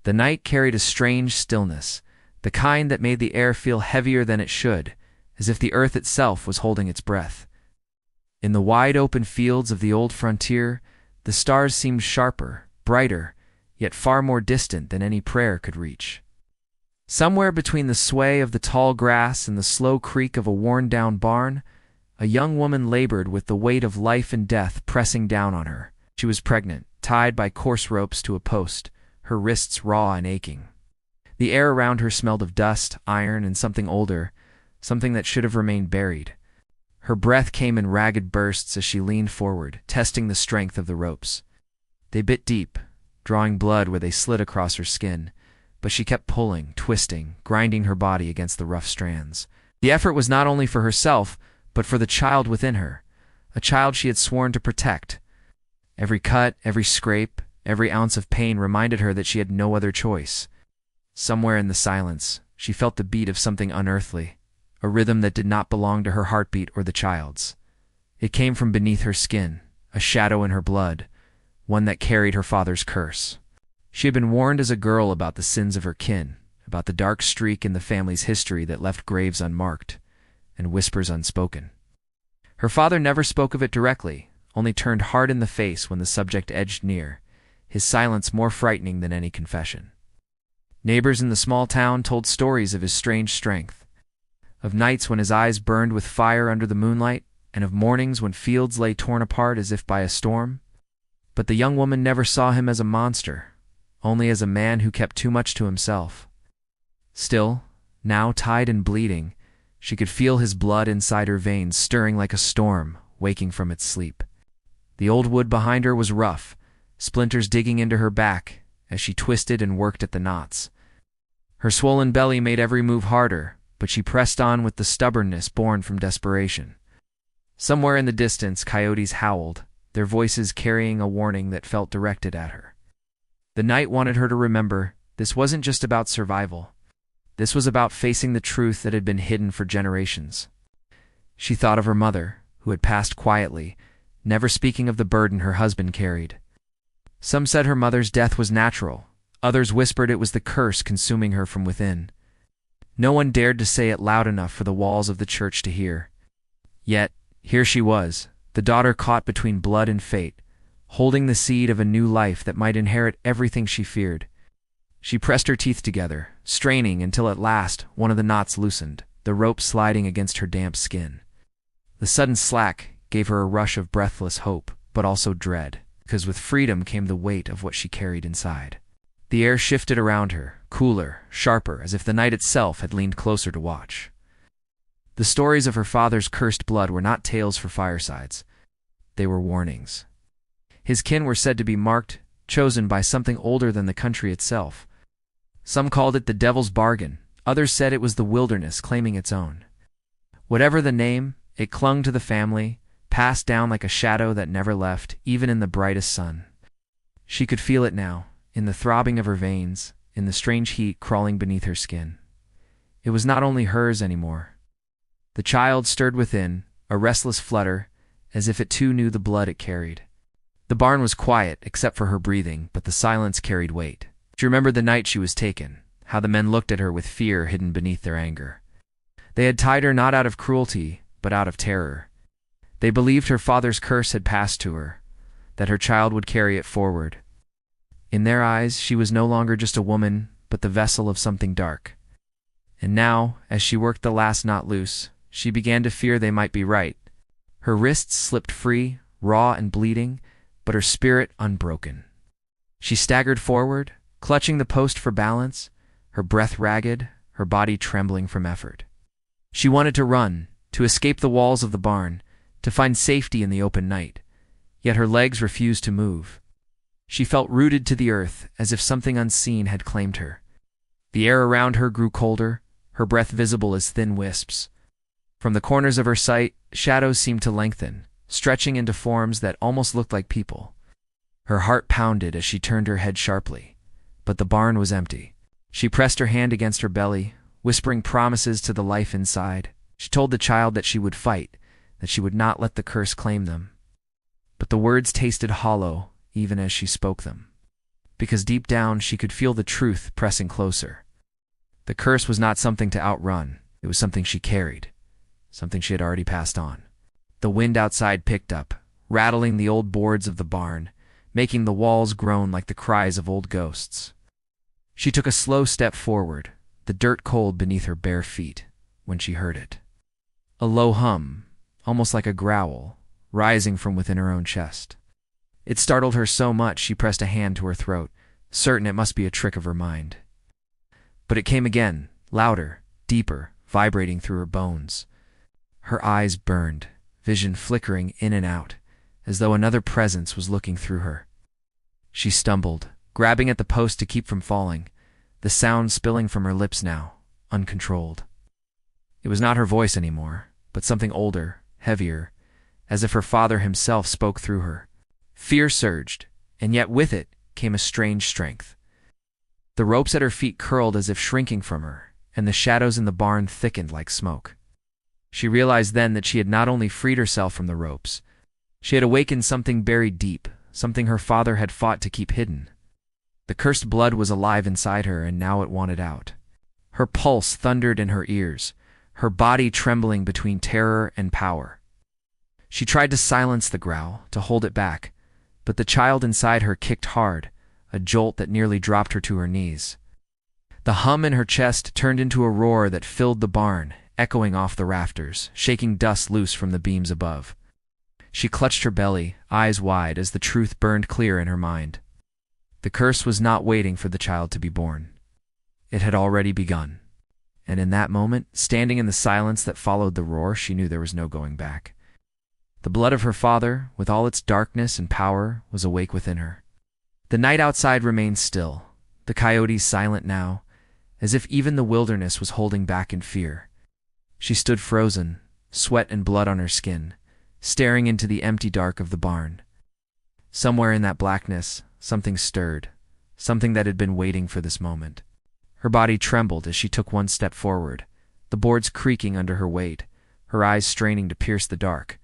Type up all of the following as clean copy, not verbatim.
The night carried a strange stillness, the kind that made the air feel heavier than it should, as if the earth itself was holding its breath. In the wide open fields of the old frontier, the stars seemed sharper, brighter, yet far more distant than any prayer could reach. Somewhere between the sway of the tall grass and the slow creak of a worn-down barn, a young woman labored with the weight of life and death pressing down on her. She was pregnant, tied by coarse ropes to a post, her wrists raw and aching. The air around her smelled of dust, iron, and something older, something that should have remained buried. Her breath came in ragged bursts as she leaned forward, testing the strength of the ropes. They bit deep, drawing blood where they slid across her skin, but she kept pulling, twisting, grinding her body against the rough strands. The effort was not only for herself, but for the child within her, a child she had sworn to protect. Every cut, every scrape, every ounce of pain reminded her that she had no other choice. Somewhere in the silence, she felt the beat of something unearthly, a rhythm that did not belong to her heartbeat or the child's. It came from beneath her skin, a shadow in her blood, one that carried her father's curse. She had been warned as a girl about the sins of her kin, about the dark streak in the family's history that left graves unmarked and whispers unspoken. Her father never spoke of it directly, only turned hard in the face when the subject edged near, his silence more frightening than any confession. Neighbors in the small town told stories of his strange strength, of nights when his eyes burned with fire under the moonlight, and of mornings when fields lay torn apart as if by a storm. But the young woman never saw him as a monster, only as a man who kept too much to himself. Still, now tied and bleeding, she could feel his blood inside her veins stirring like a storm, waking from its sleep. The old wood behind her was rough, splinters digging into her back as she twisted and worked at the knots. Her swollen belly made every move harder, but she pressed on with the stubbornness born from desperation. Somewhere in the distance, coyotes howled, their voices carrying a warning that felt directed at her. The night wanted her to remember, this wasn't just about survival. This was about facing the truth that had been hidden for generations. She thought of her mother, who had passed quietly, never speaking of the burden her husband carried. Some said her mother's death was natural, others whispered it was the curse consuming her from within. No one dared to say it loud enough for the walls of the church to hear. Yet, here she was, the daughter caught between blood and fate, holding the seed of a new life that might inherit everything she feared. She pressed her teeth together, straining until at last one of the knots loosened, the rope sliding against her damp skin. The sudden slack gave her a rush of breathless hope, but also dread, because with freedom came the weight of what she carried inside. The air shifted around her, cooler, sharper, as if the night itself had leaned closer to watch. The stories of her father's cursed blood were not tales for firesides. They were warnings. His kin were said to be marked, chosen by something older than the country itself. Some called it the devil's bargain, others said it was the wilderness claiming its own. Whatever the name, it clung to the family, passed down like a shadow that never left, even in the brightest sun. She could feel it now, in the throbbing of her veins, in the strange heat crawling beneath her skin. It was not only hers anymore. The child stirred within, a restless flutter, as if it too knew the blood it carried. The barn was quiet, except for her breathing, but the silence carried weight. She remembered the night she was taken, how the men looked at her with fear hidden beneath their anger. They had tied her not out of cruelty, but out of terror. They believed her father's curse had passed to her, that her child would carry it forward. In their eyes, she was no longer just a woman, but the vessel of something dark. And now, as she worked the last knot loose, she began to fear they might be right. Her wrists slipped free, raw and bleeding, but her spirit unbroken. She staggered forward, clutching the post for balance, her breath ragged, her body trembling from effort. She wanted to run, to escape the walls of the barn, to find safety in the open night, yet her legs refused to move. She felt rooted to the earth, as if something unseen had claimed her. The air around her grew colder, her breath visible as thin wisps. From the corners of her sight, shadows seemed to lengthen, stretching into forms that almost looked like people. Her heart pounded as she turned her head sharply, but the barn was empty. She pressed her hand against her belly, whispering promises to the life inside. She told the child that she would fight, that she would not let the curse claim them. But the words tasted hollow, even as she spoke them. because deep down she could feel the truth pressing closer. The curse was not something to outrun, it was something she carried, something she had already passed on. The wind outside picked up, rattling the old boards of the barn, making the walls groan like the cries of old ghosts. She took a slow step forward, the dirt cold beneath her bare feet, when she heard it. A low hum, almost like a growl, rising from within her own chest. It startled her so much she pressed a hand to her throat, certain it must be a trick of her mind. But it came again, louder, deeper, vibrating through her bones. Her eyes burned, vision flickering in and out, as though another presence was looking through her. She stumbled, grabbing at the post to keep from falling, the sound spilling from her lips now, uncontrolled. It was not her voice anymore, but something older, heavier, as if her father himself spoke through her. Fear surged, and yet with it came a strange strength. The ropes at her feet curled as if shrinking from her, and the shadows in the barn thickened like smoke. She realized then that she had not only freed herself from the ropes, she had awakened something buried deep, something her father had fought to keep hidden. The cursed blood was alive inside her, and now it wanted out. Her pulse thundered in her ears, her body trembling between terror and power. She tried to silence the growl, to hold it back, but the child inside her kicked hard, a jolt that nearly dropped her to her knees. The hum in her chest turned into a roar that filled the barn, echoing off the rafters, shaking dust loose from the beams above. She clutched her belly, eyes wide, as the truth burned clear in her mind. The curse was not waiting for the child to be born. It had already begun. And in that moment, standing in the silence that followed the roar, she knew there was no going back. The blood of her father, with all its darkness and power, was awake within her. The night outside remained still, the coyotes silent now, as if even the wilderness was holding back in fear. She stood frozen, sweat and blood on her skin, staring into the empty dark of the barn. Somewhere in that blackness, something stirred, something that had been waiting for this moment. Her body trembled as she took one step forward, the boards creaking under her weight, her eyes straining to pierce the dark.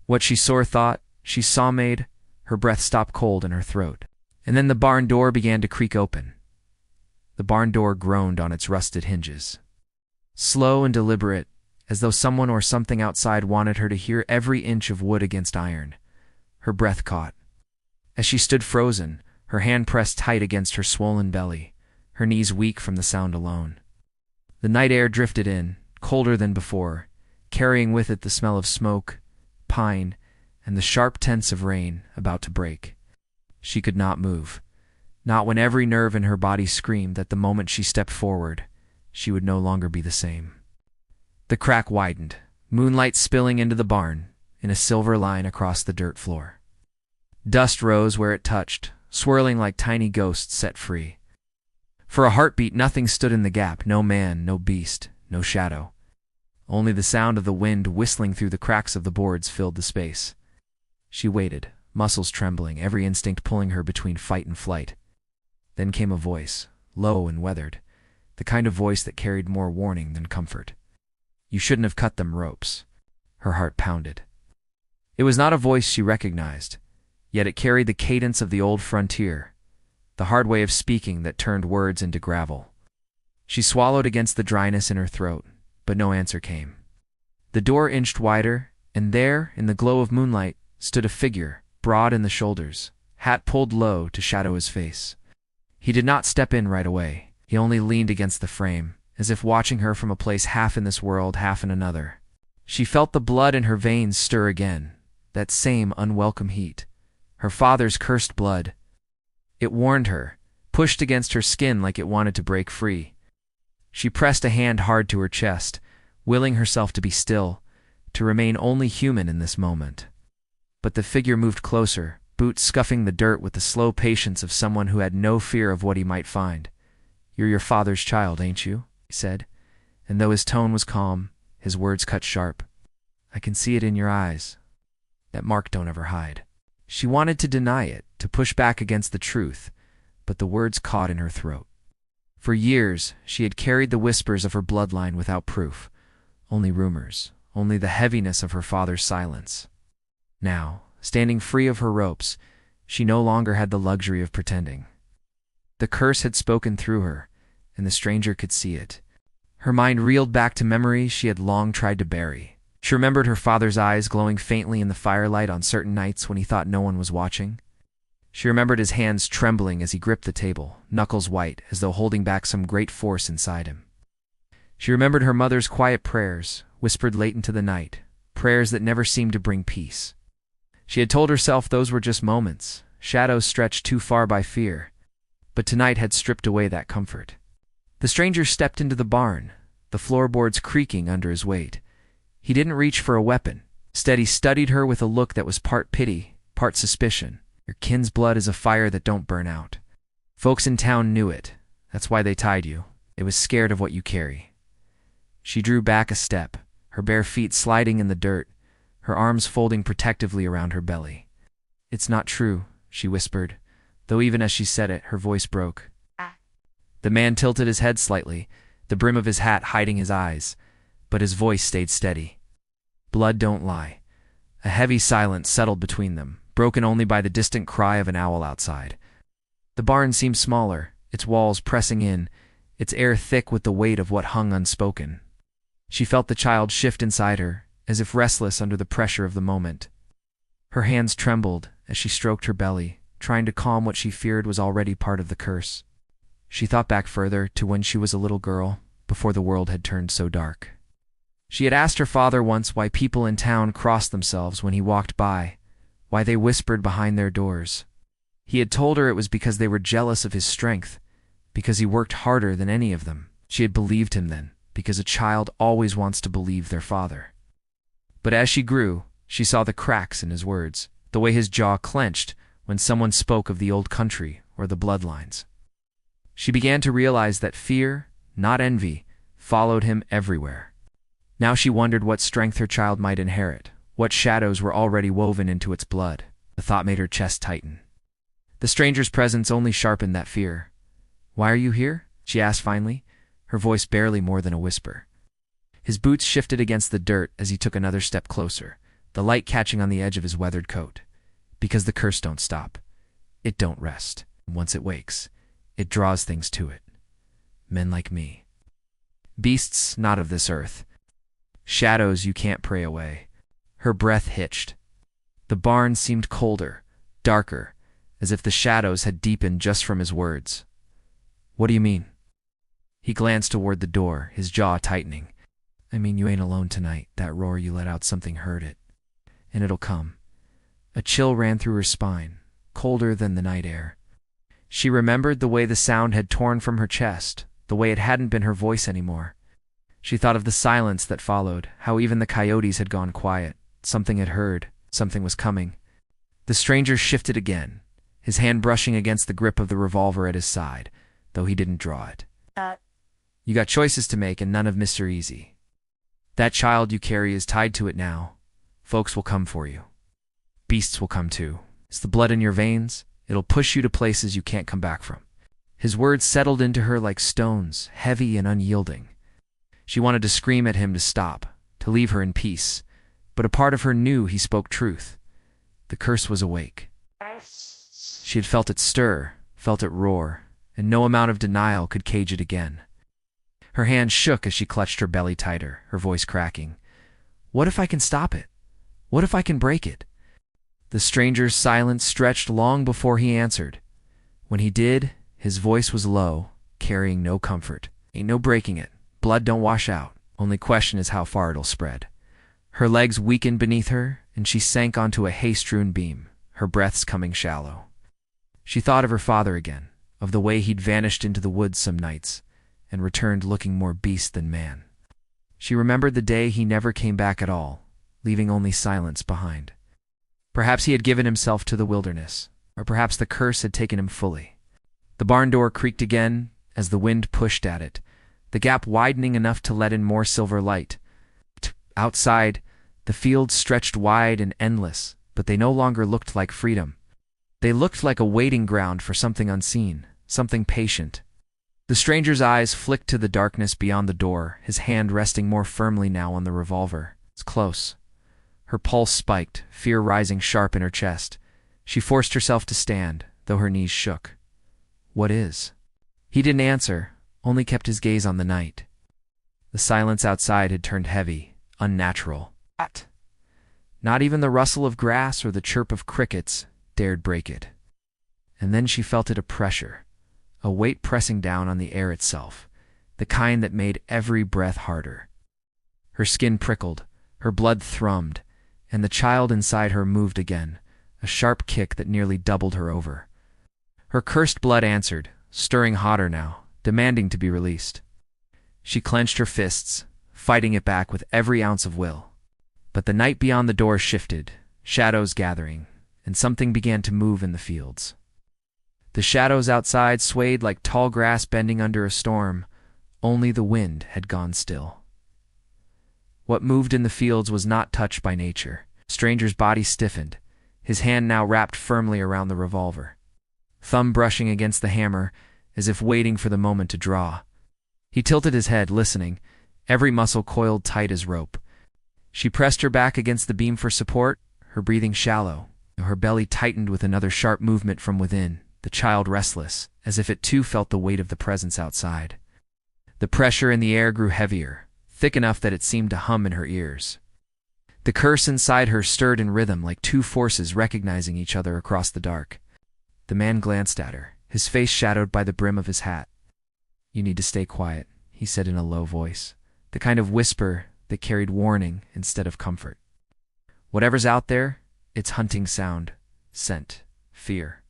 What she thought, she saw made, her breath stopped cold in her throat. And then the barn door began to creak open. The barn door groaned on its rusted hinges. Slow and deliberate, as though someone or something outside wanted her to hear every inch of wood against iron. Her breath caught. As she stood frozen, her hand pressed tight against her swollen belly, her knees weak from the sound alone. The night air drifted in, colder than before, carrying with it the smell of smoke, pine, and the sharp tense of rain about to break. She could not move, not when every nerve in her body screamed that the moment she stepped forward, she would no longer be the same. The crack widened, moonlight spilling into the barn, in a silver line across the dirt floor. Dust rose where it touched, swirling like tiny ghosts set free. For a heartbeat, nothing stood in the gap, no man, no beast, no shadow. Only the sound of the wind whistling through the cracks of the boards filled the space. She waited, muscles trembling, every instinct pulling her between fight and flight. Then came a voice, low and weathered, the kind of voice that carried more warning than comfort. "You shouldn't have cut them ropes." Her heart pounded. It was not a voice she recognized, yet it carried the cadence of the old frontier, the hard way of speaking that turned words into gravel. She swallowed against the dryness in her throat, but no answer came. The door inched wider, and there, in the glow of moonlight, stood a figure, broad in the shoulders, hat pulled low to shadow his face. He did not step in right away. He only leaned against the frame, as if watching her from a place half in this world, half in another. She felt the blood in her veins stir again, that same unwelcome heat. Her father's cursed blood. It warned her, pushed against her skin like it wanted to break free. She pressed a hand hard to her chest, willing herself to be still, to remain only human in this moment. But the figure moved closer, boots scuffing the dirt with the slow patience of someone who had no fear of what he might find. "You're your father's child, ain't you?" he said, and though his tone was calm, his words cut sharp. "I can see it in your eyes. That mark don't ever hide." She wanted to deny it, to push back against the truth, but the words caught in her throat. For years, she had carried the whispers of her bloodline without proof, only rumors, only the heaviness of her father's silence. Now, standing free of her ropes, she no longer had the luxury of pretending. The curse had spoken through her, and the stranger could see it. Her mind reeled back to memories she had long tried to bury. She remembered her father's eyes glowing faintly in the firelight on certain nights when he thought no one was watching. She remembered his hands trembling as he gripped the table, knuckles white, as though holding back some great force inside him. She remembered her mother's quiet prayers, whispered late into the night, prayers that never seemed to bring peace. She had told herself those were just moments, shadows stretched too far by fear, but tonight had stripped away that comfort. The stranger stepped into the barn, the floorboards creaking under his weight. He didn't reach for a weapon. Instead, he studied her with a look that was part pity, part suspicion. Your kin's blood is a fire that don't burn out. Folks in town knew it. That's why they tied you. They was scared of what you carry. She drew back a step, her bare feet sliding in the dirt, her arms folding protectively around her belly. "It's not true," she whispered, though even as she said it, her voice broke. The man tilted his head slightly, the brim of his hat hiding his eyes, but his voice stayed steady. "Blood don't lie." A heavy silence settled between them, broken only by the distant cry of an owl outside. The barn seemed smaller, its walls pressing in, its air thick with the weight of what hung unspoken. She felt the child shift inside her, as if restless under the pressure of the moment. Her hands trembled as she stroked her belly, trying to calm what she feared was already part of the curse. She thought back further to when she was a little girl, before the world had turned so dark. She had asked her father once why people in town crossed themselves when he walked by, why they whispered behind their doors. He had told her it was because they were jealous of his strength, because he worked harder than any of them. She had believed him then, because a child always wants to believe their father. But as she grew, she saw the cracks in his words, the way his jaw clenched when someone spoke of the old country or the bloodlines. She began to realize that fear, not envy, followed him everywhere. Now she wondered what strength her child might inherit, what shadows were already woven into its blood. The thought made her chest tighten. The stranger's presence only sharpened that fear. "Why are you here?" she asked finally, her voice barely more than a whisper. His boots shifted against the dirt as he took another step closer, the light catching on the edge of his weathered coat. "Because the curse don't stop. It don't rest. Once it wakes, it draws things to it. Men like me. Beasts not of this earth. Shadows you can't pray away." Her breath hitched. The barn seemed colder, darker, as if the shadows had deepened just from his words. "What do you mean?" He glanced toward the door, his jaw tightening. "I mean you ain't alone tonight. That roar you let out, something heard it. And it'll come." A chill ran through her spine, colder than the night air. She remembered the way the sound had torn from her chest, the way it hadn't been her voice anymore. She thought of the silence that followed, how even the coyotes had gone quiet. Something had heard, something was coming. The stranger shifted again, his hand brushing against the grip of the revolver at his side, though he didn't draw it. "You got choices to make, and none of Mr. Easy. That child you carry is tied to it now. Folks will come for you. Beasts will come too. It's the blood in your veins. It'll push you to places you can't come back from." His words settled into her like stones, heavy and unyielding. She wanted to scream at him to stop, to leave her in peace, but a part of her knew he spoke truth. The curse was awake. She had felt it stir, felt it roar, and no amount of denial could cage it again. Her hand shook as she clutched her belly tighter, her voice cracking. "What if I can stop it? What if I can break it?" The stranger's silence stretched long before he answered. When he did, his voice was low, carrying no comfort. "Ain't no breaking it. Blood don't wash out. Only question is how far it'll spread." Her legs weakened beneath her, and she sank onto a hay-strewn beam, her breaths coming shallow. She thought of her father again, of the way he'd vanished into the woods some nights, and returned looking more beast than man. She remembered the day he never came back at all, leaving only silence behind. Perhaps he had given himself to the wilderness, or perhaps the curse had taken him fully. The barn door creaked again as the wind pushed at it, the gap widening enough to let in more silver light. Outside, the fields stretched wide and endless, but they no longer looked like freedom. They looked like a waiting ground for something unseen, something patient. The stranger's eyes flicked to the darkness beyond the door, his hand resting more firmly now on the revolver. It's close. Her pulse spiked, fear rising sharp in her chest. She forced herself to stand, though her knees shook. What is? He didn't answer, only kept his gaze on the night. The silence outside had turned heavy, unnatural. Not even the rustle of grass or the chirp of crickets dared break it. And then she felt it, a pressure, a weight pressing down on the air itself, the kind that made every breath harder. Her skin prickled, her blood thrummed, and the child inside her moved again, a sharp kick that nearly doubled her over. Her cursed blood answered, stirring hotter now, demanding to be released. She clenched her fists, fighting it back with every ounce of will. But the night beyond the door shifted, shadows gathering, and something began to move in the fields. The shadows outside swayed like tall grass bending under a storm. Only the wind had gone still. What moved in the fields was not touched by nature. Stranger's body stiffened, his hand now wrapped firmly around the revolver, thumb brushing against the hammer as if waiting for the moment to draw. He tilted his head, listening, every muscle coiled tight as rope. She pressed her back against the beam for support, her breathing shallow, her belly tightened with another sharp movement from within, the child restless, as if it too felt the weight of the presence outside. The pressure in the air grew heavier, thick enough that it seemed to hum in her ears. The curse inside her stirred in rhythm like two forces recognizing each other across the dark. The man glanced at her, his face shadowed by the brim of his hat. "You need to stay quiet," he said in a low voice, the kind of whisper that carried warning instead of comfort. "Whatever's out there, it's hunting sound, scent, fear.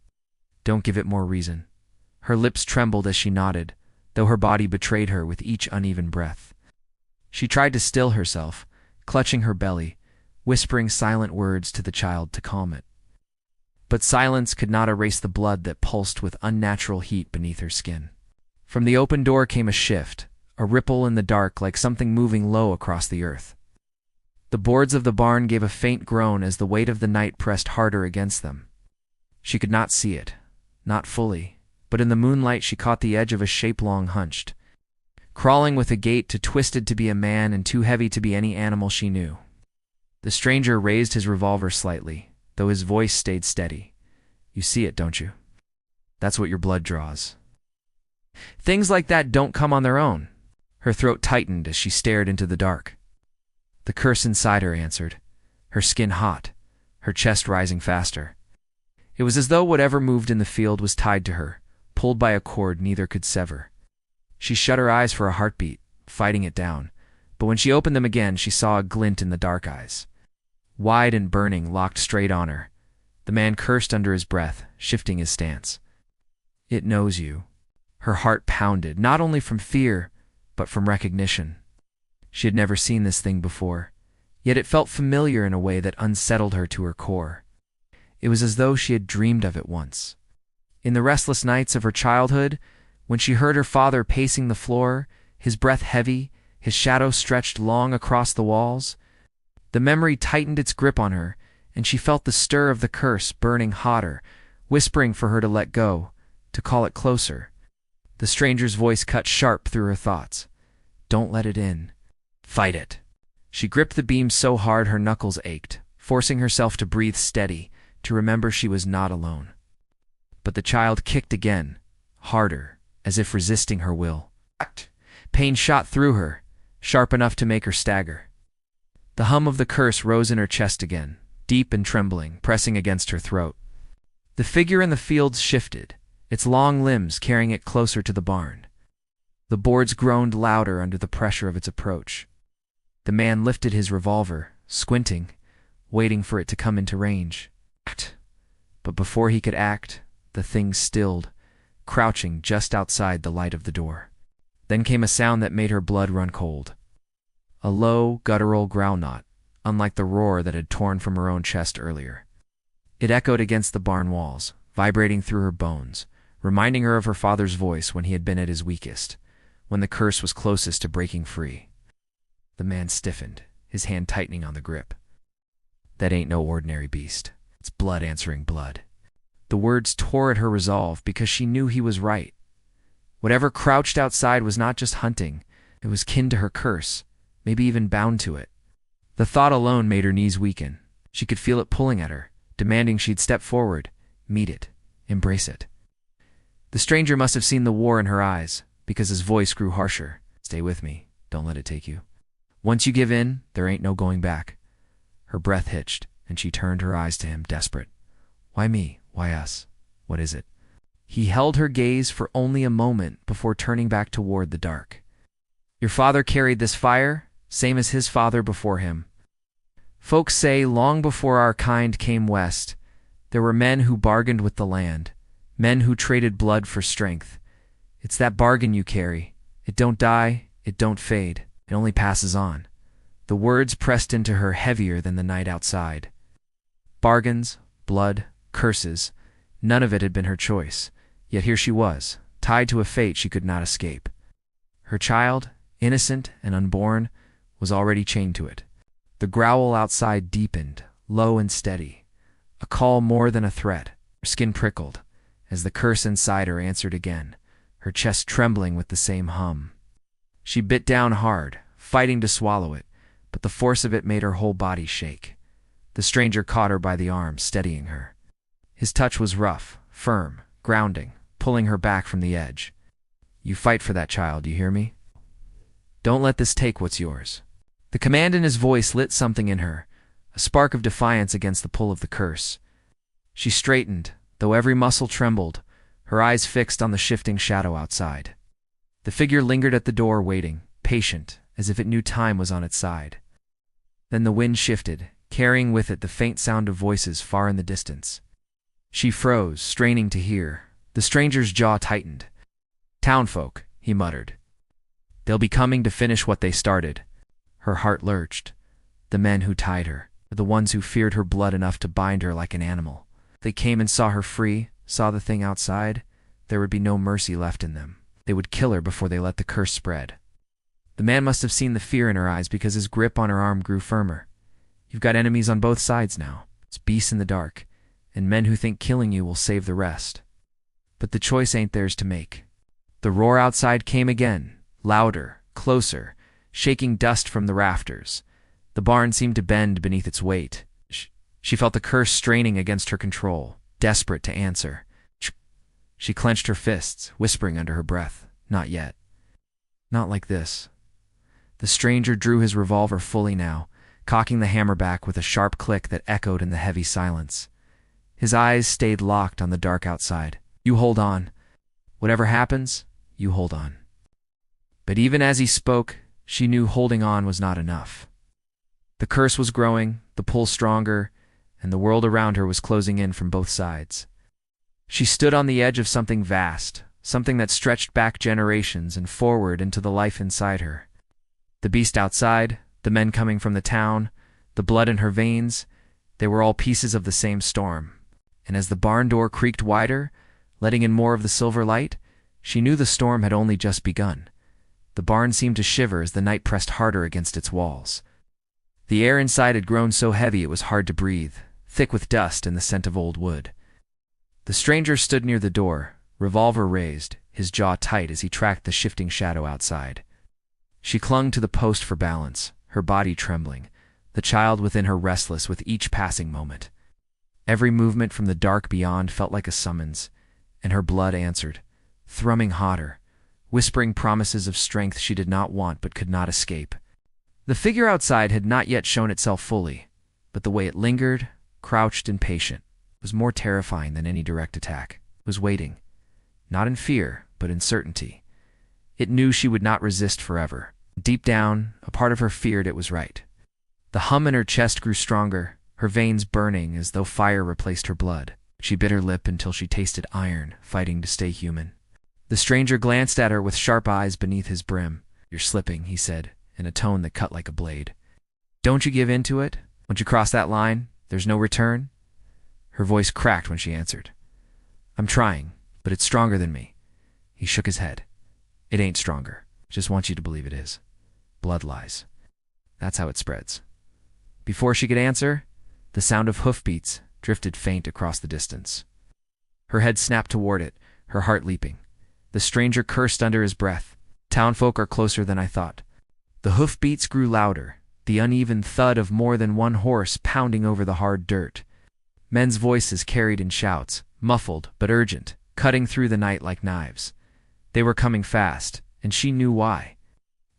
Don't give it more reason." Her lips trembled as she nodded, though her body betrayed her with each uneven breath. She tried to still herself, clutching her belly, whispering silent words to the child to calm it. But silence could not erase the blood that pulsed with unnatural heat beneath her skin. From the open door came a shift, a ripple in the dark like something moving low across the earth. The boards of the barn gave a faint groan as the weight of the night pressed harder against them. She could not see it, not fully, but in the moonlight she caught the edge of a shape long hunched, crawling with a gait too twisted to be a man and too heavy to be any animal she knew. The stranger raised his revolver slightly, though his voice stayed steady. "You see it, don't you? That's what your blood draws. Things like that don't come on their own." Her throat tightened as she stared into the dark. The curse inside her answered, her skin hot, her chest rising faster. It was as though whatever moved in the field was tied to her, pulled by a cord neither could sever. She shut her eyes for a heartbeat, fighting it down, but when she opened them again she saw a glint in the dark eyes. Wide and burning, locked straight on her. The man cursed under his breath, shifting his stance. "It knows you." Her heart pounded, not only from fear, but from recognition. She had never seen this thing before, yet it felt familiar in a way that unsettled her to her core. It was as though she had dreamed of it once. In the restless nights of her childhood, when she heard her father pacing the floor, his breath heavy, his shadow stretched long across the walls, the memory tightened its grip on her, and she felt the stir of the curse burning hotter, whispering for her to let go, to call it closer. The stranger's voice cut sharp through her thoughts. "Don't let it in. Fight it." She gripped the beam so hard her knuckles ached, forcing herself to breathe steady, to remember she was not alone. But the child kicked again, harder, as if resisting her will. Pain shot through her, sharp enough to make her stagger. The hum of the curse rose in her chest again, deep and trembling, pressing against her throat. The figure in the fields shifted, its long limbs carrying it closer to the barn. The boards groaned louder under the pressure of its approach. The man lifted his revolver, squinting, waiting for it to come into range. But before he could act, the thing stilled, crouching just outside the light of the door. Then came a sound that made her blood run cold. A low, guttural growl, not unlike the roar that had torn from her own chest earlier. It echoed against the barn walls, vibrating through her bones, reminding her of her father's voice when he had been at his weakest, when the curse was closest to breaking free. The man stiffened, his hand tightening on the grip. "That ain't no ordinary beast. It's blood answering blood." The words tore at her resolve because she knew he was right. Whatever crouched outside was not just hunting, it was kin to her curse, maybe even bound to it. The thought alone made her knees weaken. She could feel it pulling at her, demanding she'd step forward, meet it, embrace it. The stranger must have seen the war in her eyes, because his voice grew harsher. Stay with me. Don't let it take you. Once you give in, there ain't no going back. Her breath hitched, and she turned her eyes to him, desperate. Why me? Why us? What is it? He held her gaze for only a moment before turning back toward the dark. Your father carried this fire, same as his father before him. Folks say long before our kind came west, there were men who bargained with the land, men who traded blood for strength. It's that bargain you carry. It don't die, it don't fade, it only passes on. The words pressed into her heavier than the night outside. Bargains, blood, curses, none of it had been her choice, yet here she was, tied to a fate she could not escape. Her child, innocent and unborn, was already chained to it. The growl outside deepened, low and steady, a call more than a threat. Her skin prickled, as the curse inside her answered again, her chest trembling with the same hum. She bit down hard, fighting to swallow it, but the force of it made her whole body shake. The stranger caught her by the arm, steadying her. His touch was rough, firm, grounding, pulling her back from the edge. You fight for that child, you hear me? Don't let this take what's yours. The command in his voice lit something in her, a spark of defiance against the pull of the curse. She straightened, though every muscle trembled, her eyes fixed on the shifting shadow outside. The figure lingered at the door waiting, patient, as if it knew time was on its side. Then the wind shifted, carrying with it the faint sound of voices far in the distance. She froze, straining to hear. The stranger's jaw tightened. Townfolk, he muttered. They'll be coming to finish what they started. Her heart lurched. The men who tied her, the ones who feared her blood enough to bind her like an animal. They came and saw her free, saw the thing outside. There would be no mercy left in them. They would kill her before they let the curse spread. The man must have seen the fear in her eyes because his grip on her arm grew firmer. You've got enemies on both sides now. It's beasts in the dark, and men who think killing you will save the rest. But the choice ain't theirs to make. The roar outside came again, louder, closer, shaking dust from the rafters. The barn seemed to bend beneath its weight. She felt the curse straining against her control, desperate to answer. She clenched her fists, whispering under her breath, Not yet. Not like this. The stranger drew his revolver fully now, cocking the hammer back with a sharp click that echoed in the heavy silence. His eyes stayed locked on the dark outside. You hold on. Whatever happens, you hold on. But even as he spoke, she knew holding on was not enough. The curse was growing, the pull stronger, and the world around her was closing in from both sides. She stood on the edge of something vast, something that stretched back generations and forward into the life inside her. The beast outside, the men coming from the town, the blood in her veins, they were all pieces of the same storm. And as the barn door creaked wider, letting in more of the silver light, she knew the storm had only just begun. The barn seemed to shiver as the night pressed harder against its walls. The air inside had grown so heavy it was hard to breathe, thick with dust and the scent of old wood. The stranger stood near the door, revolver raised, his jaw tight as he tracked the shifting shadow outside. She clung to the post for balance, her body trembling, the child within her restless with each passing moment. Every movement from the dark beyond felt like a summons, and her blood answered, thrumming hotter, whispering promises of strength she did not want but could not escape. The figure outside had not yet shown itself fully, but the way it lingered, crouched and patient, was more terrifying than any direct attack. It was waiting, not in fear, but in certainty. It knew she would not resist forever. Deep down, a part of her feared it was right. The hum in her chest grew stronger, her veins burning as though fire replaced her blood. She bit her lip until she tasted iron, fighting to stay human. The stranger glanced at her with sharp eyes beneath his brim. You're slipping, he said, in a tone that cut like a blade. Don't you give in to it? Once you cross that line, there's no return? Her voice cracked when she answered. I'm trying, but it's stronger than me. He shook his head. It ain't stronger. Just want you to believe it is. Blood lies. That's how it spreads. Before she could answer, the sound of hoofbeats drifted faint across the distance. Her head snapped toward it, her heart leaping. The stranger cursed under his breath. Townfolk are closer than I thought. The hoofbeats grew louder, the uneven thud of more than one horse pounding over the hard dirt. Men's voices carried in shouts, muffled but urgent, cutting through the night like knives. They were coming fast, and she knew why.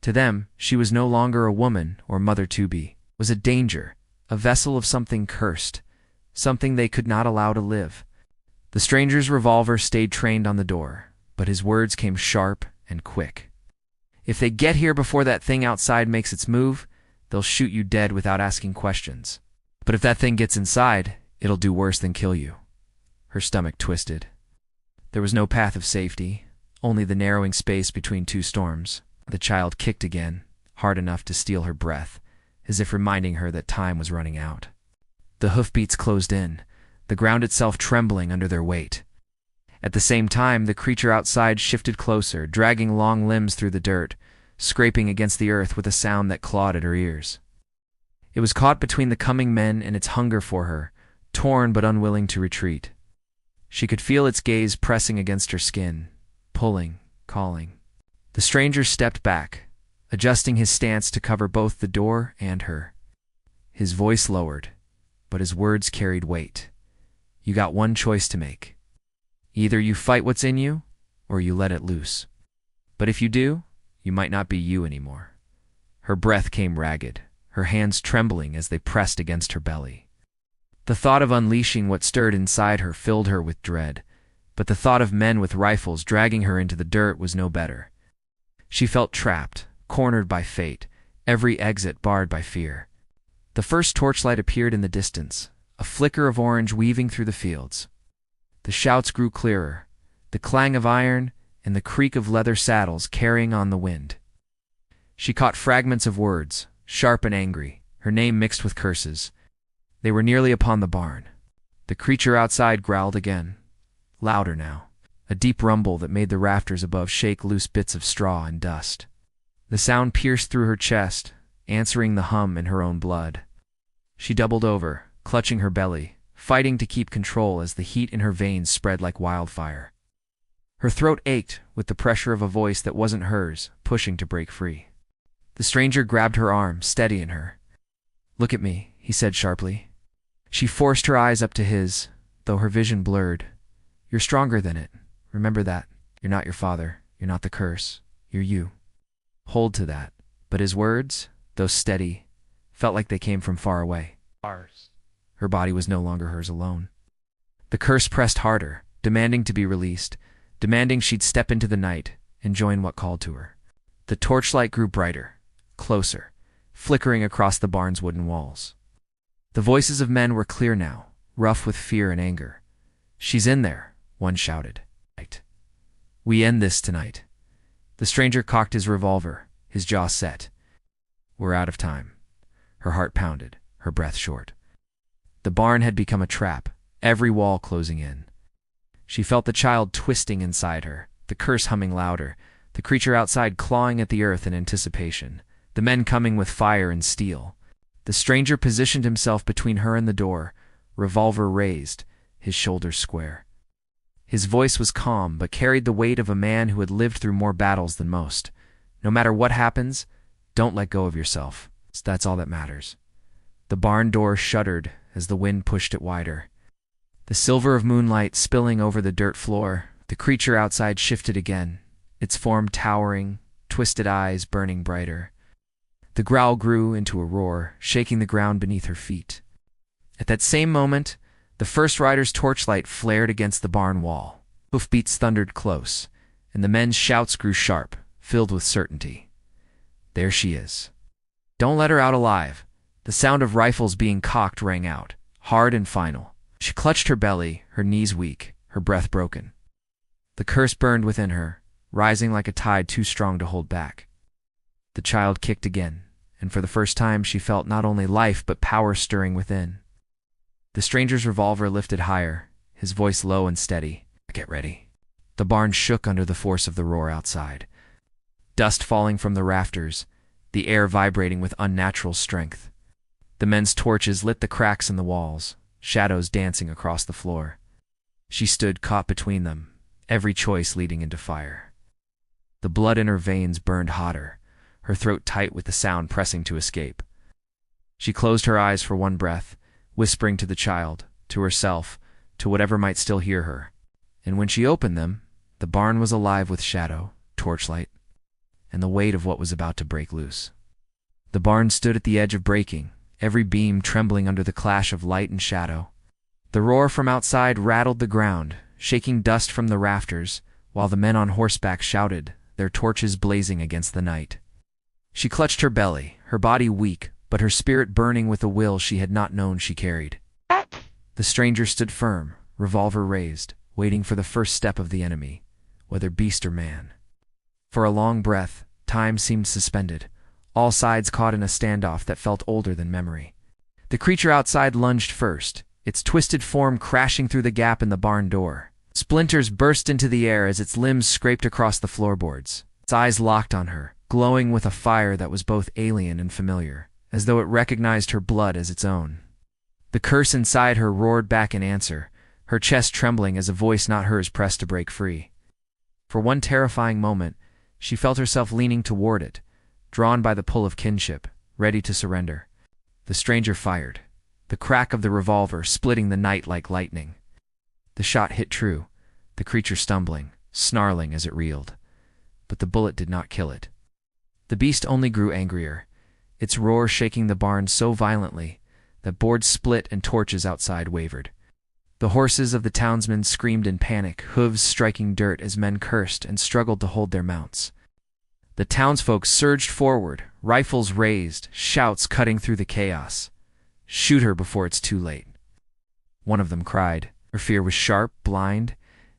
To them, she was no longer a woman or mother-to-be, was a danger, a vessel of something cursed, something they could not allow to live. The stranger's revolver stayed trained on the door, but his words came sharp and quick. If they get here before that thing outside makes its move, they'll shoot you dead without asking questions. But if that thing gets inside, it'll do worse than kill you. Her stomach twisted. There was no path of safety, only the narrowing space between two storms. The child kicked again, hard enough to steal her breath, as if reminding her that time was running out. The hoofbeats closed in, the ground itself trembling under their weight. At the same time, the creature outside shifted closer, dragging long limbs through the dirt, scraping against the earth with a sound that clawed at her ears. It was caught between the coming men and its hunger for her, torn but unwilling to retreat. She could feel its gaze pressing against her skin, pulling, calling. The stranger stepped back, adjusting his stance to cover both the door and her. His voice lowered, but his words carried weight. You got one choice to make. Either you fight what's in you, or you let it loose. But if you do, you might not be you anymore. Her breath came ragged, her hands trembling as they pressed against her belly. The thought of unleashing what stirred inside her filled her with dread, but the thought of men with rifles dragging her into the dirt was no better. She felt trapped, cornered by fate, every exit barred by fear. The first torchlight appeared in the distance, a flicker of orange weaving through the fields. The shouts grew clearer, the clang of iron and the creak of leather saddles carrying on the wind. She caught fragments of words, sharp and angry, her name mixed with curses. They were nearly upon the barn. The creature outside growled again, louder now, a deep rumble that made the rafters above shake loose bits of straw and dust. The sound pierced through her chest, answering the hum in her own blood. She doubled over, clutching her belly, fighting to keep control as the heat in her veins spread like wildfire. Her throat ached with the pressure of a voice that wasn't hers, pushing to break free. The stranger grabbed her arm, steadying her. "Look at me," he said sharply. She forced her eyes up to his, though her vision blurred. "You're stronger than it. Remember that. You're not your father. You're not the curse. You're you. Hold to that." But his words, though steady, felt like they came from far away. Her body was no longer hers alone. The curse pressed harder, demanding to be released, demanding she'd step into the night and join what called to her. The torchlight grew brighter, closer, flickering across the barn's wooden walls. The voices of men were clear now, rough with fear and anger. "She's in there," one shouted. "We end this tonight." The stranger cocked his revolver, his jaw set. "We're out of time." Her heart pounded, her breath short. The barn had become a trap, every wall closing in. She felt the child twisting inside her, the curse humming louder, the creature outside clawing at the earth in anticipation, the men coming with fire and steel. The stranger positioned himself between her and the door, revolver raised, his shoulders square. His voice was calm but carried the weight of a man who had lived through more battles than most. "No matter what happens, don't let go of yourself. That's all that matters." The barn door shuddered as the wind pushed it wider. The silver of moonlight spilling over the dirt floor, the creature outside shifted again, its form towering, twisted eyes burning brighter. The growl grew into a roar, shaking the ground beneath her feet. At that same moment, the first rider's torchlight flared against the barn wall. Hoofbeats thundered close, and the men's shouts grew sharp, filled with certainty. "There she is. Don't let her out alive." The sound of rifles being cocked rang out, hard and final. She clutched her belly, her knees weak, her breath broken. The curse burned within her, rising like a tide too strong to hold back. The child kicked again, and for the first time she felt not only life but power stirring within. The stranger's revolver lifted higher, his voice low and steady. "Get ready." The barn shook under the force of the roar outside. Dust falling from the rafters, the air vibrating with unnatural strength. The men's torches lit the cracks in the walls, shadows dancing across the floor. She stood caught between them, every choice leading into fire. The blood in her veins burned hotter, her throat tight with the sound pressing to escape. She closed her eyes for one breath, whispering to the child, to herself, to whatever might still hear her. And when she opened them, the barn was alive with shadow, torchlight, and the weight of what was about to break loose. The barn stood at the edge of breaking, every beam trembling under the clash of light and shadow. The roar from outside rattled the ground, shaking dust from the rafters, while the men on horseback shouted, their torches blazing against the night. She clutched her belly, her body weak, but her spirit burning with a will she had not known she carried. The stranger stood firm, revolver raised, waiting for the first step of the enemy, whether beast or man. For a long breath, time seemed suspended, all sides caught in a standoff that felt older than memory. The creature outside lunged first, its twisted form crashing through the gap in the barn door. Splinters burst into the air as its limbs scraped across the floorboards. Its eyes locked on her, glowing with a fire that was both alien and familiar, as though it recognized her blood as its own. The curse inside her roared back in answer, her chest trembling as a voice not hers pressed to break free. For one terrifying moment, she felt herself leaning toward it, drawn by the pull of kinship, ready to surrender. The stranger fired, the crack of the revolver splitting the night like lightning. The shot hit true, the creature stumbling, snarling as it reeled. But the bullet did not kill it. The beast only grew angrier, its roar shaking the barn so violently that boards split and torches outside wavered. The horses of the townsmen screamed in panic, hooves striking dirt as men cursed and struggled to hold their mounts. The townsfolk surged forward, rifles raised, shouts cutting through the chaos. "Shoot her before it's too late." One of them cried. Her fear was sharp, blind,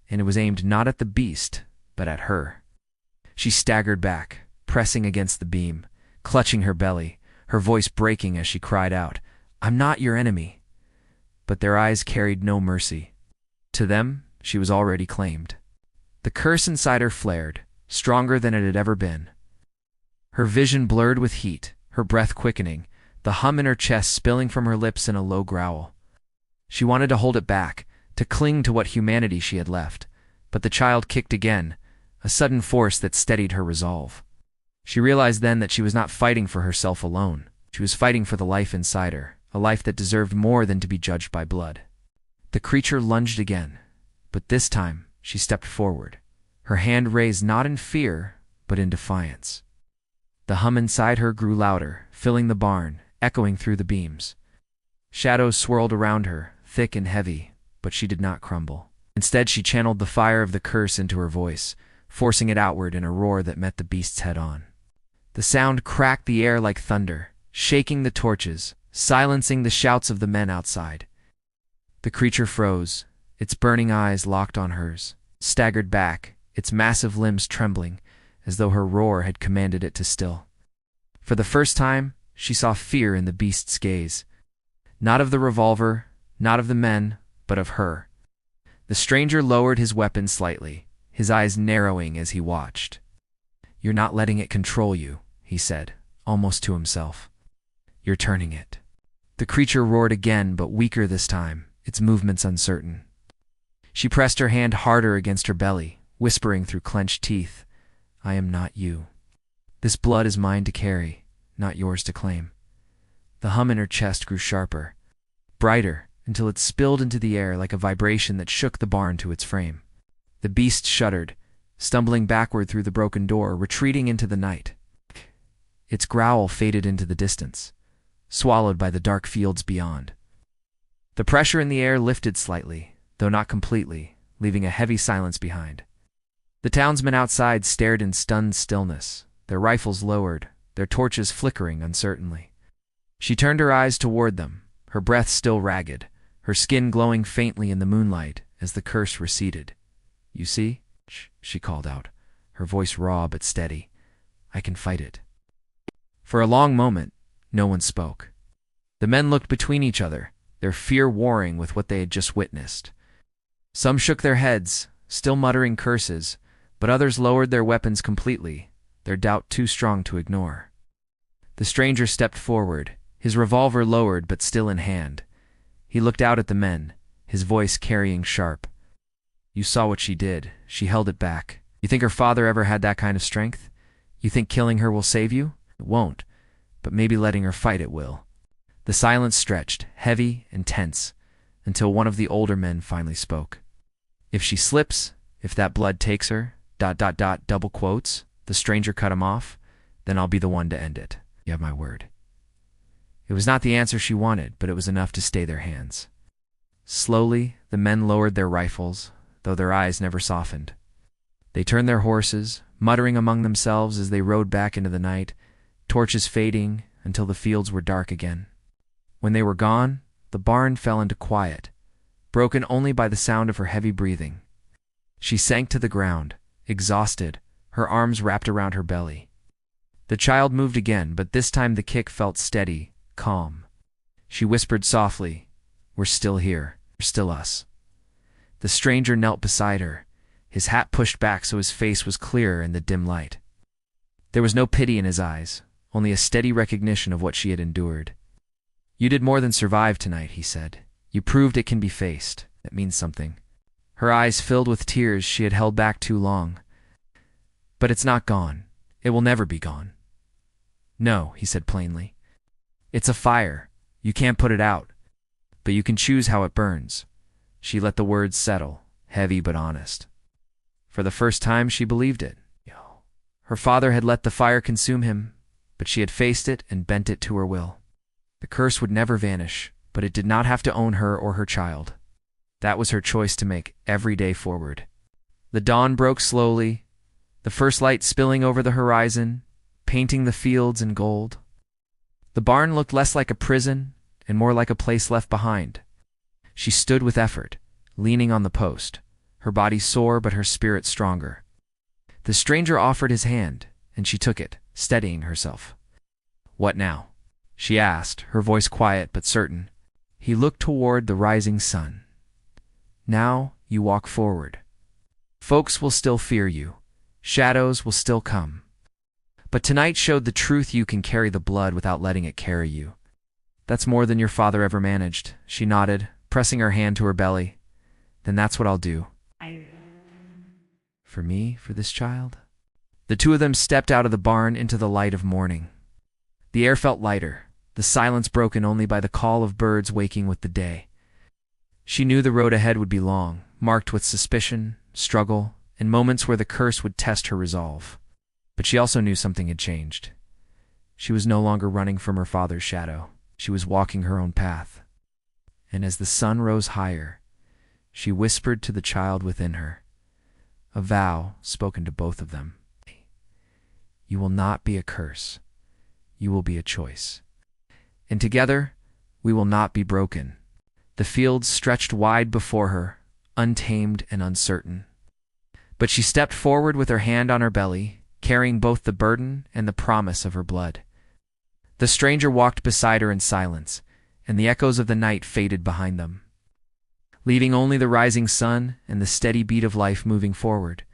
and it was aimed not at the beast, but at her. She staggered back, pressing against the beam, clutching her belly, her voice breaking as she cried out, "I'm not your enemy." But their eyes carried no mercy. To them, she was already claimed. The curse inside her flared, stronger than it had ever been. Her vision blurred with heat, her breath quickening, the hum in her chest spilling from her lips in a low growl. She wanted to hold it back, to cling to what humanity she had left, but the child kicked again, a sudden force that steadied her resolve. She realized then that she was not fighting for herself alone. She was fighting for the life inside her, a life that deserved more than to be judged by blood. The creature lunged again, but this time she stepped forward, her hand raised not in fear, but in defiance. The hum inside her grew louder, filling the barn, echoing through the beams. Shadows swirled around her, thick and heavy, but she did not crumble. Instead, she channeled the fire of the curse into her voice, forcing it outward in a roar that met the beast's head-on. The sound cracked the air like thunder, shaking the torches, silencing the shouts of the men outside. The creature froze, its burning eyes locked on hers, staggered back, its massive limbs trembling, as though her roar had commanded it to still. For the first time, she saw fear in the beast's gaze. Not of the revolver, not of the men, but of her. The stranger lowered his weapon slightly, his eyes narrowing as he watched. "You're not letting it control you," he said, almost to himself. "You're turning it." The creature roared again, but weaker this time, its movements uncertain. She pressed her hand harder against her belly, whispering through clenched teeth, "I am not you. This blood is mine to carry, not yours to claim." The hum in her chest grew sharper, brighter, until it spilled into the air like a vibration that shook the barn to its frame. The beast shuddered, stumbling backward through the broken door, retreating into the night. Its growl faded into the distance, swallowed by the dark fields beyond. The pressure in the air lifted slightly, though not completely, leaving a heavy silence behind. The townsmen outside stared in stunned stillness, their rifles lowered, their torches flickering uncertainly. She turned her eyes toward them, her breath still ragged, her skin glowing faintly in the moonlight as the curse receded. "You see?" she called out, her voice raw but steady. "I can fight it." For a long moment, no one spoke. The men looked between each other, their fear warring with what they had just witnessed. Some shook their heads, still muttering curses, but others lowered their weapons completely, their doubt too strong to ignore. The stranger stepped forward, his revolver lowered but still in hand. He looked out at the men, his voice carrying sharp. "You saw what she did. She held it back. You think her father ever had that kind of strength? You think killing her will save you? It won't, but maybe letting her fight it will." The silence stretched, heavy and tense, until one of the older men finally spoke. If she slips, if that blood takes her, double quotes, the stranger cut him off, then I'll be the one to end it. You have my word. It was not the answer she wanted, but it was enough to stay their hands. Slowly, the men lowered their rifles, though their eyes never softened. They turned their horses, muttering among themselves as they rode back into the night, torches fading until the fields were dark again. When they were gone, the barn fell into quiet, broken only by the sound of her heavy breathing. She sank to the ground, exhausted, her arms wrapped around her belly. The child moved again, but this time the kick felt steady, calm. She whispered softly, "We're still here. We're still us." The stranger knelt beside her, his hat pushed back so his face was clearer in the dim light. There was no pity in his eyes, only a steady recognition of what she had endured. "You did more than survive tonight," he said. "You proved it can be faced. That means something." Her eyes filled with tears she had held back too long. "But it's not gone. It will never be gone." "No," he said plainly. "It's a fire. You can't put it out. But you can choose how it burns." She let the words settle, heavy but honest. For the first time, she believed it. Her father had let the fire consume him, but she had faced it and bent it to her will. The curse would never vanish, but it did not have to own her or her child. That was her choice to make every day forward. The dawn broke slowly, the first light spilling over the horizon, painting the fields in gold. The barn looked less like a prison and more like a place left behind. She stood with effort, leaning on the post, her body sore but her spirit stronger. The stranger offered his hand, and she took it, steadying herself. "What now?" she asked, her voice quiet but certain. He looked toward the rising sun. "Now you walk forward. Folks will still fear you. Shadows will still come. But tonight showed the truth you can carry the blood without letting it carry you. That's more than your father ever managed." She nodded, pressing her hand to her belly. "Then that's what I'll do. For me, for this child." The two of them stepped out of the barn into the light of morning. The air felt lighter, the silence broken only by the call of birds waking with the day. She knew the road ahead would be long, marked with suspicion, struggle, and moments where the curse would test her resolve. But she also knew something had changed. She was no longer running from her father's shadow. She was walking her own path. And as the sun rose higher, she whispered to the child within her, a vow spoken to both of them. "You will not be a curse. You will be a choice. And together, we will not be broken." The fields stretched wide before her, untamed and uncertain. But she stepped forward with her hand on her belly, carrying both the burden and the promise of her blood. The stranger walked beside her in silence, and the echoes of the night faded behind them, leaving only the rising sun and the steady beat of life moving forward.